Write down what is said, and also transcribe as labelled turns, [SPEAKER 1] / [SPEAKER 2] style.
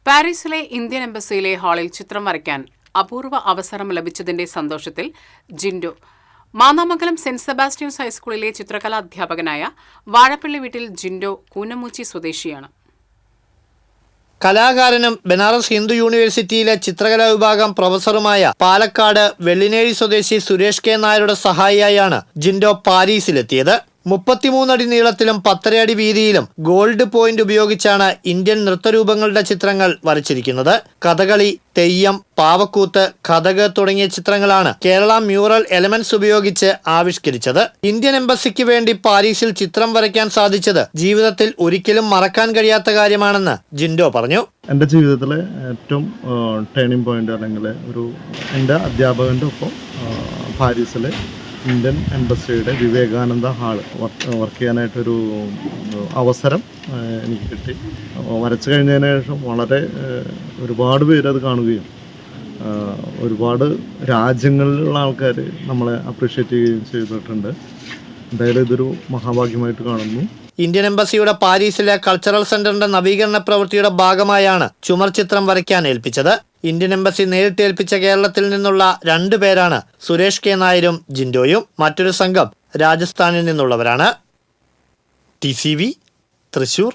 [SPEAKER 1] പാരീസിലെ ഇന്ത്യൻ എംബസിയിലെ ഹാളിൽ ചിത്രം വരയ്ക്കാൻ അപൂർവ അവസരം ലഭിച്ചതിന്റെ സന്തോഷത്തിൽ ജിൻഡോ മാന്നാമംഗലം സെന്റ് സെബാസ്റ്റ്യൻസ് ഹൈസ്കൂളിലെ ചിത്രകലാ അധ്യാപകനായ വാഴപ്പള്ളി വീട്ടിൽ ജിൻഡോ കൂനമൂച്ചി സ്വദേശിയാണ്.
[SPEAKER 2] കലാകാരനും ബനാറസ് ഹിന്ദു യൂണിവേഴ്സിറ്റിയിലെ ചിത്രകലാ വിഭാഗം പ്രൊഫസറുമായ പാലക്കാട് വെള്ളിനേഴി സ്വദേശി സുരേഷ് കെ നായരുടെ സഹായിയായാണ് ജിൻഡോ പാരീസിലെത്തിയത്. 33 അടി നീളത്തിലും 10 അടി വീതിയിലും ഗോൾഡ് പോയിന്റ് ഉപയോഗിച്ചാണ് ഇന്ത്യൻ നൃത്തരൂപങ്ങളുടെ ചിത്രങ്ങൾ വരച്ചിരിക്കുന്നത്. കഥകളി, തെയ്യം, പാവക്കൂത്ത്, കഥക് തുടങ്ങിയ ചിത്രങ്ങളാണ് കേരള മ്യൂറൽ എലമെന്റ്സ് ഉപയോഗിച്ച് ആവിഷ്കരിച്ചത്. ഇന്ത്യൻ എംബസിക്ക് വേണ്ടി പാരീസിൽ ചിത്രം വരയ്ക്കാൻ സാധിച്ചത് ജീവിതത്തിൽ ഒരിക്കലും മറക്കാൻ കഴിയാത്ത കാര്യമാണെന്ന് ജിൻഡോ പറഞ്ഞു.
[SPEAKER 3] എൻ്റെ ജീവിതത്തിലെ ഏറ്റവും ടേണിംഗ് പോയിന്റ് അല്ലെങ്കിൽ എൻ്റെ അധ്യാപകൻ്റെ ഒപ്പം പാരീസിലെ ഇന്ത്യൻ എംബസിയുടെ വിവേകാനന്ദ ഹാൾ വർക്ക് ചെയ്യാനായിട്ടൊരു അവസരം എനിക്ക് കിട്ടി. വരച്ചു കഴിഞ്ഞതിന് ശേഷം ഒരുപാട് പേര് അത് കാണുകയും ഒരുപാട് രാജ്യങ്ങളിലുള്ള ആൾക്കാർ നമ്മളെ അപ്രീഷിയേറ്റ് ചെയ്യുകയും ചെയ്തിട്ടുണ്ട്. എന്തായാലും ഇതൊരു മഹാഭാഗ്യമായിട്ട് കാണുന്നു.
[SPEAKER 2] ഇന്ത്യൻ എംബസിയുടെ പാരീസിലെ കൾച്ചറൽ സെന്ററിന്റെ നവീകരണ പ്രവൃത്തിയുടെ ഭാഗമായാണ് ചുമർ ചിത്രം വരയ്ക്കാൻ ഏൽപ്പിച്ചത്. ഇന്ത്യൻ എംബസി നേരിട്ട് ഏൽപ്പിച്ച കേരളത്തിൽ നിന്നുള്ള 2 പേരാണ് സുരേഷ് കെ നായരും ജിൻഡോയും. മറ്റൊരു സംഘം രാജസ്ഥാനിൽ നിന്നുള്ളവരാണ്. TCV തൃശൂർ.